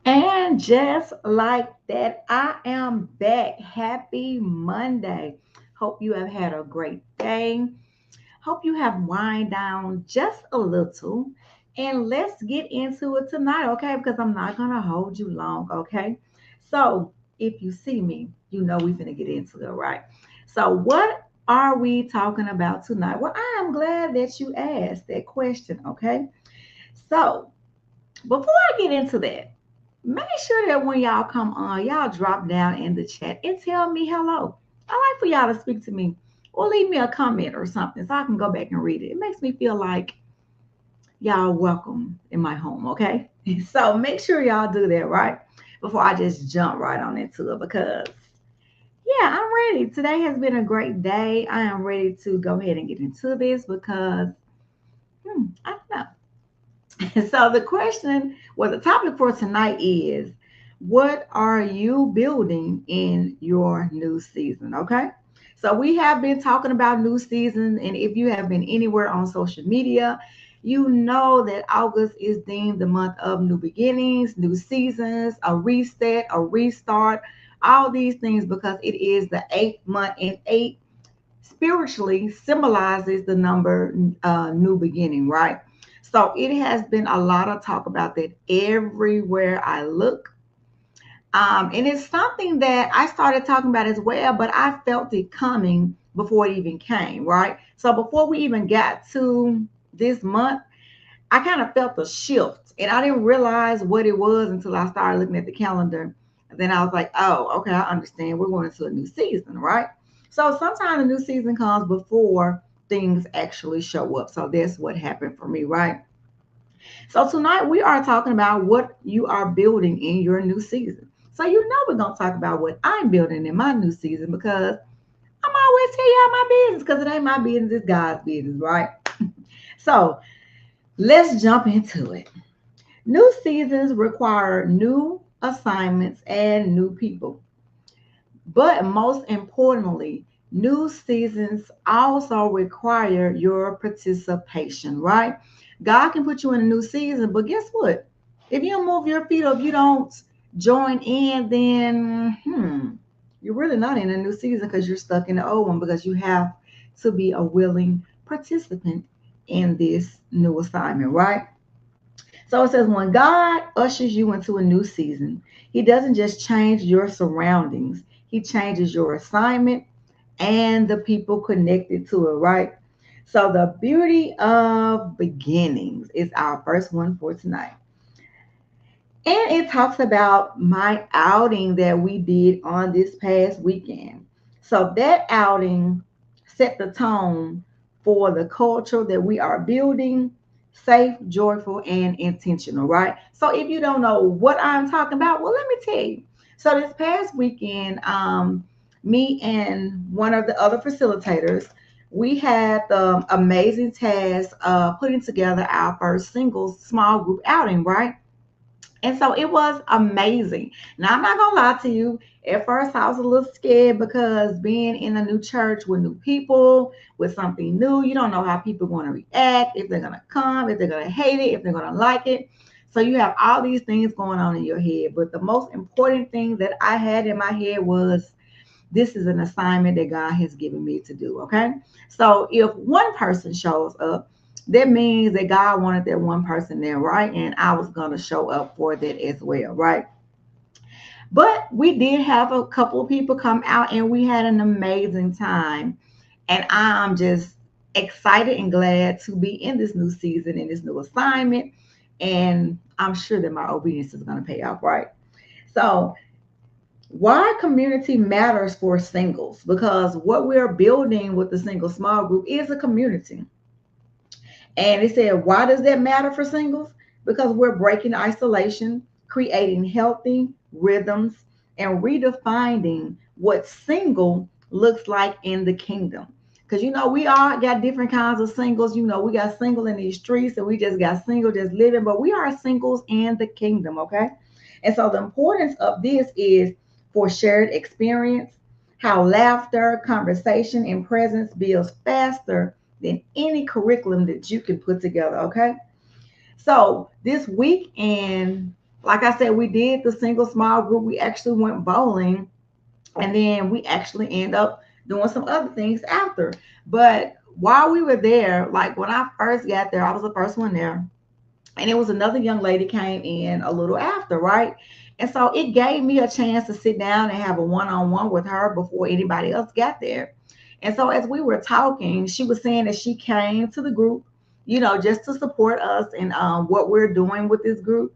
And just like that, I am back. Happy Monday. Hope you have had a great day. Hope you have wind down just a little. And let's get into it tonight, okay? Because I'm not going to hold you long, okay? So, if you see me, you know we're going to get into it, right? So, what are we talking about tonight? Well, I am glad that you asked that question, okay? So, before I get into that, make sure that when y'all come on, y'all drop down in the chat and tell me hello. I like for y'all to speak to me or leave me a comment or something so I can go back and read it. It makes me feel like y'all welcome in my home, okay? So make sure y'all do that, right? Before I just jump right on into it because, yeah, I'm ready. Today has been a great day. I am ready to go ahead and get into this because, I don't know. So the question, well, the topic for tonight is, what are you building in your new season? Okay. So we have been talking about new season, and if you have been anywhere on social media, you know that August is deemed the month of new beginnings, new seasons, a reset, a restart, all these things because it is the eighth month, and eight spiritually symbolizes the number new beginning, right? So it has been a lot of talk about that everywhere I look. And it's something that I started talking about as well, but I felt it coming before it even came, right? So before we even got to this month, I kind of felt a shift and I didn't realize what it was until I started looking at the calendar. And then I was like, oh, okay, I understand. We're going into a new season, right? So sometimes a new season comes before things actually show up. So that's what happened for me, right? So tonight we are talking about what you are building in your new season. So you know we're going to talk about what I'm building in my new season because I'm always tell y'all my business because it ain't my business, it's God's business, right? So let's jump into it. New seasons require new assignments and new people. But most importantly, new seasons also require your participation, right? God can put you in a new season, but guess what? If you don't move your feet or if you don't join in, then you're really not in a new season because you're stuck in the old one because you have to be a willing participant in this new assignment, right? So it says, when God ushers you into a new season, He doesn't just change your surroundings, He changes your assignment and the people connected to it, right? So the beauty of beginnings is our first one for tonight. And it talks about my outing that we did on this past weekend. So that outing set the tone for the culture that we are building, safe, joyful, and intentional, right? So if you don't know what I'm talking about, well, let me tell you. So this past weekend, me and one of the other facilitators, we had the amazing task of putting together our first single small group outing, right? And so it was amazing. Now, I'm not going to lie to you. At first, I was a little scared because being in a new church with new people, with something new, you don't know how people are going to react, if they're going to come, if they're going to hate it, if they're going to like it. So you have all these things going on in your head. But the most important thing that I had in my head was this is an assignment that God has given me to do. Okay. So if one person shows up, that means that God wanted that one person there, right? And I was going to show up for that as well, right? But we did have a couple of people come out and we had an amazing time. And I'm just excited and glad to be in this new season, in this new assignment. And I'm sure that my obedience is going to pay off, right? So why community matters for singles, because what we're building with the single small group is a community. And it said, why does that matter for singles? Because we're breaking isolation, creating healthy rhythms, and redefining what single looks like in the kingdom. Because we all got different kinds of singles. We got single in these streets, and we just got single just living, but we are singles in the kingdom, okay? And so the importance of this is for shared experience, how laughter, conversation, and presence builds faster than any curriculum that you can put together. Okay. So this weekend, Like I said, we did the single small group. We actually went bowling, and then we actually end up doing some other things after. But while we were there, like when I first got there, I was the first one there, and it was another young lady came in a little after, right? And so it gave me a chance to sit down and have a one-on-one with her before anybody else got there. And so as we were talking, she was saying that she came to the group, just to support us and what we're doing with this group,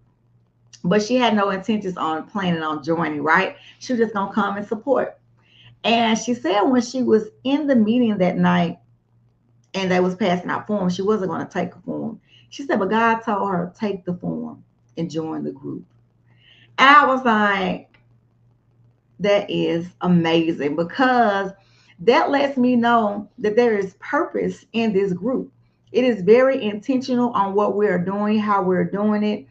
but she had no intentions on planning on joining, right? She was just gonna come and support. And she said when she was in the meeting that night and they was passing out forms, she wasn't gonna take a form. She said, but God told her, take the form and join the group. And I was like, that is amazing, because that lets me know that there is purpose in this group. It is very intentional on what we're doing, how we're doing it.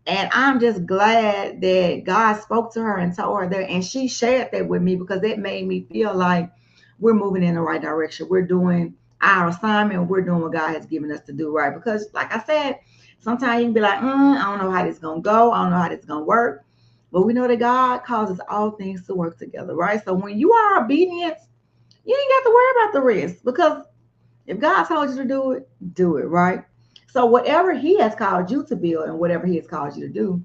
And I'm just glad that God spoke to her and told her that. And she shared that with me because it made me feel like we're moving in the right direction. We're doing our assignment. We're doing what God has given us to do, right? Because, like I said, sometimes you can be like, I don't know how this is going to go. I don't know how this is going to work. But we know that God causes all things to work together, right? So when you are obedient, you ain't got to worry about the rest, because if God told you to do it, right? So whatever He has called you to build and whatever He has called you to do,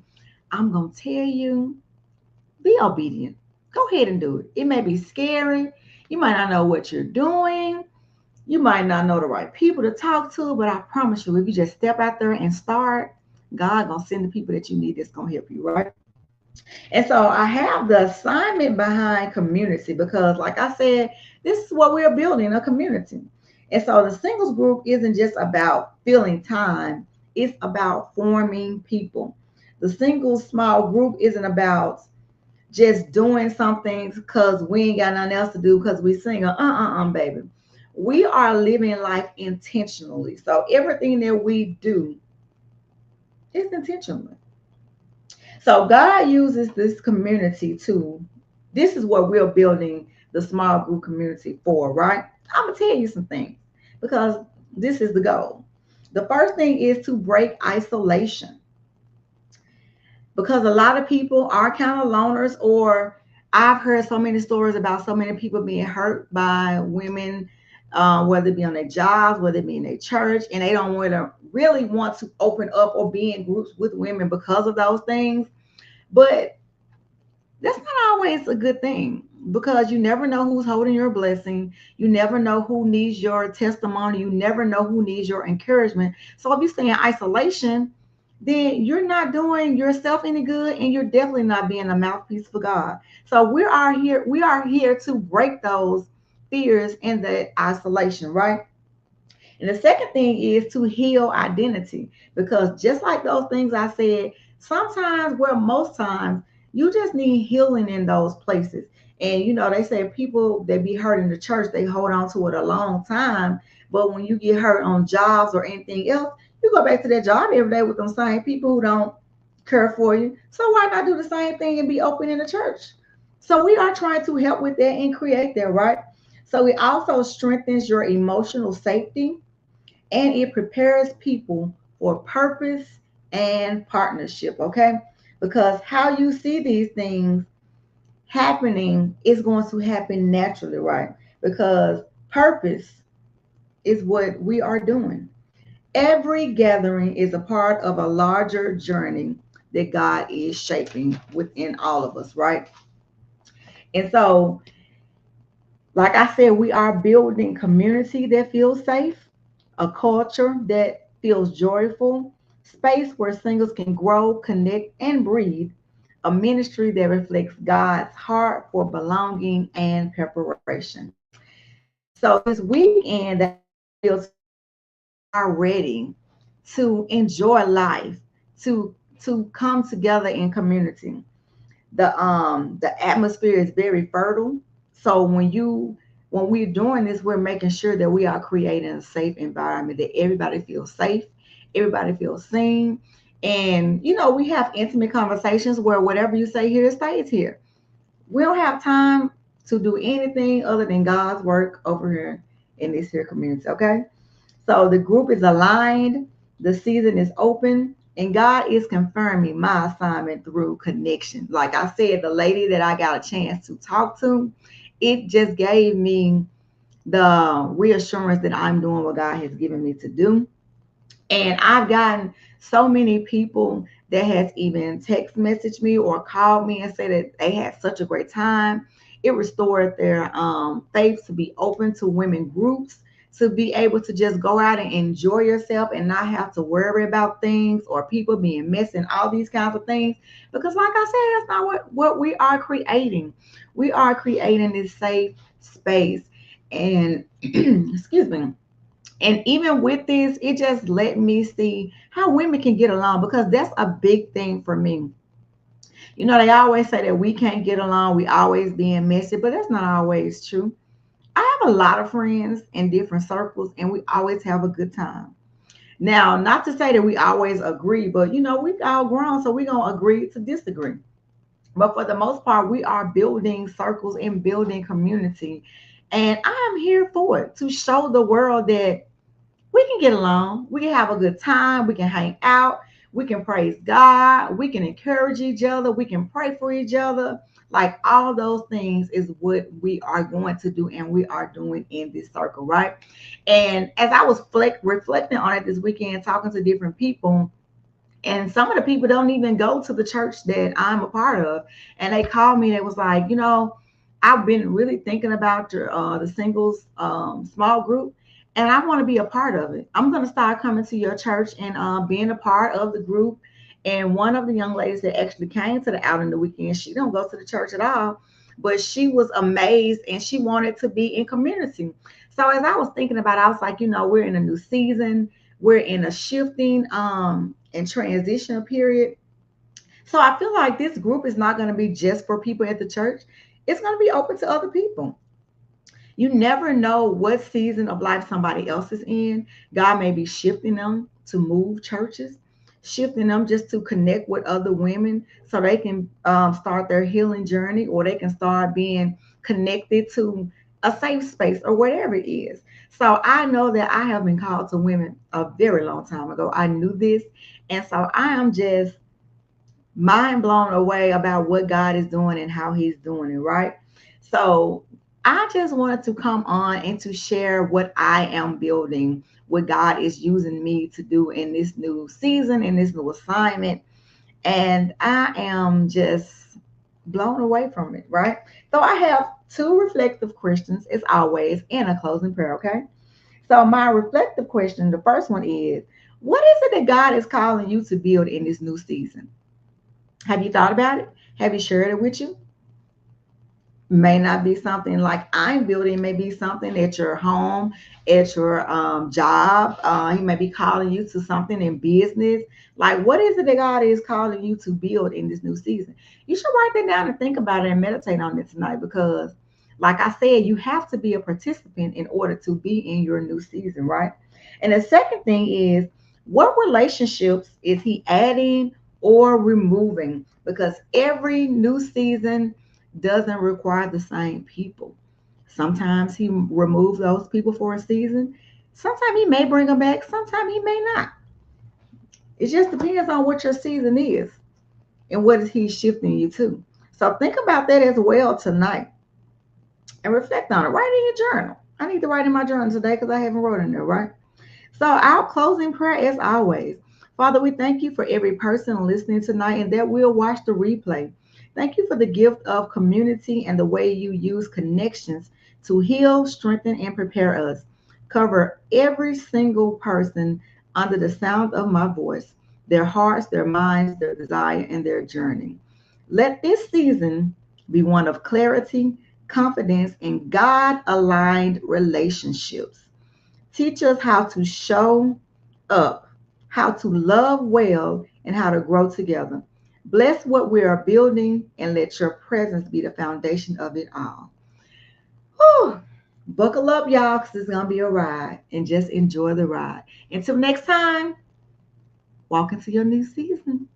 I'm gonna tell you, be obedient. Go ahead and do it. It may be scary. You might not know what you're doing. You might not know the right people to talk to, but I promise you, if you just step out there and start, God gonna send the people that you need that's gonna help you, right? And so I have the assignment behind community because, like I said, this is what we're building, a community. And so the singles group isn't just about filling time, it's about forming people. The singles small group isn't about just doing something because we ain't got nothing else to do because we sing, baby. We are living life intentionally. So everything that we do is intentional. So God uses this community to, this is what we're building the small group community for, right? I'm going to tell you some things because this is the goal. The first thing is to break isolation, because a lot of people are kind of loners, or I've heard so many stories about so many people being hurt by women, whether it be on their jobs, whether it be in their church, and they don't really want to open up or be in groups with women because of those things. But that's not always a good thing, because you never know who's holding your blessing. You never know who needs your testimony. You never know who needs your encouragement. So if you stay in isolation, then you're not doing yourself any good, and you're definitely not being a mouthpiece for God. So we are here to break those fears and the isolation, right? And the second thing is to heal identity, because just like those things I said, sometimes, well, most times, you just need healing in those places. And they say people that be hurt in the church, they hold on to it a long time. But when you get hurt on jobs or anything else, you go back to that job every day with them same people who don't care for you. So why not do the same thing and be open in the church? So we are trying to help with that and create that, right? So it also strengthens your emotional safety, and it prepares people for purpose and partnership, okay? Because how you see these things happening is going to happen naturally, right? Because purpose is what we are doing. Every gathering is a part of a larger journey that God is shaping within all of us, right? And so, like I said, we are building community that feels safe, a culture that feels joyful, space where singles can grow, connect, and breathe, a ministry that reflects God's heart for belonging and preparation. So this weekend that we are ready to enjoy life, to come together in community. The atmosphere is very fertile. So when we're doing this, we're making sure that we are creating a safe environment, that everybody feels safe, everybody feels seen. And we have intimate conversations where whatever you say here stays here. We don't have time to do anything other than God's work over here in this here community. Okay. So the group is aligned, the season is open, And God is confirming my assignment through connection. Like I said, the lady that I got a chance to talk to, it just gave me the reassurance that I'm doing what God has given me to do. And I've gotten so many people that has even text messaged me or called me and said that they had such a great time. It restored their faith to be open to women groups, to be able to just go out and enjoy yourself and not have to worry about things or people being messy and all these kinds of things. Because like I said, that's not what we are creating. We are creating this safe space. And excuse me, and even with this, it just let me see how women can get along because that's a big thing for me. You know, they always say that we can't get along, we always being messy, but that's not always true. I have a lot of friends in different circles and we always have a good time. Now, not to say that we always agree, but you know, we all grown, so we're gonna agree to disagree. But for the most part, we are building circles and building community. And I am here for it to show the world that we can get along. We can have a good time. We can hang out. We can praise God. We can encourage each other. We can pray for each other. Like all those things is what we are going to do and we are doing in this circle, right? And as I was reflecting on it this weekend, talking to different people, and some of the people don't even go to the church that I'm a part of. And they called me and it was like, you know, I've been really thinking about the singles small group and I want to be a part of it. I'm going to start coming to your church and being a part of the group. And one of the young ladies that actually came to the outing the weekend, she don't go to the church at all, but she was amazed and she wanted to be in community. So as I was thinking about it, I was like, you know, we're in a new season, we're in a shifting and transition period. So I feel like this group is not going to be just for people at the church. It's going to be open to other people. You never know what season of life somebody else is in. God may be shifting them to move churches, shifting them just to connect with other women so they can start their healing journey or they can start being connected to a safe space or whatever it is. So I know that I have been called to women a very long time ago. I knew this. And so I am just mind blown away about what God is doing and how He's doing it, right? So I just wanted to come on and to share what I am building, what God is using me to do in this new season, in this new assignment. And I am just blown away from it, right? So I have two reflective questions, as always, and a closing prayer, okay? So my reflective question, the first one is, what is it that God is calling you to build in this new season? Have you thought about it? Have you shared it with you? May not be something like I'm building, may be something at your home, at your job. He may be calling you to something in business. Like, what is it that God is calling you to build in this new season? You should write that down and think about it and meditate on it tonight because, like I said, you have to be a participant in order to be in your new season, right? And the second thing is, what relationships is He adding or removing? Because every new season doesn't require the same people. Sometimes He removes those people for a season. Sometimes He may bring them back. Sometimes He may not. It just depends on what your season is and what is He shifting you to. So think about that as well tonight and reflect on it. Write in your journal. I need to write in my journal today because I haven't wrote in there, right? So our closing prayer, as always, Father, we thank you for every person listening tonight and that will watch the replay. Thank you for the gift of community and the way you use connections to heal, strengthen, and prepare us. Cover every single person under the sound of my voice, their hearts, their minds, their desire, and their journey. Let this season be one of clarity, confidence, and God aligned relationships. Teach us how to show up, how to love well, and how to grow together. Bless what we are building and let your presence be the foundation of it all. Whew. Buckle up, y'all, because it's going to be a ride and just enjoy the ride. Until next time, walk into your new season.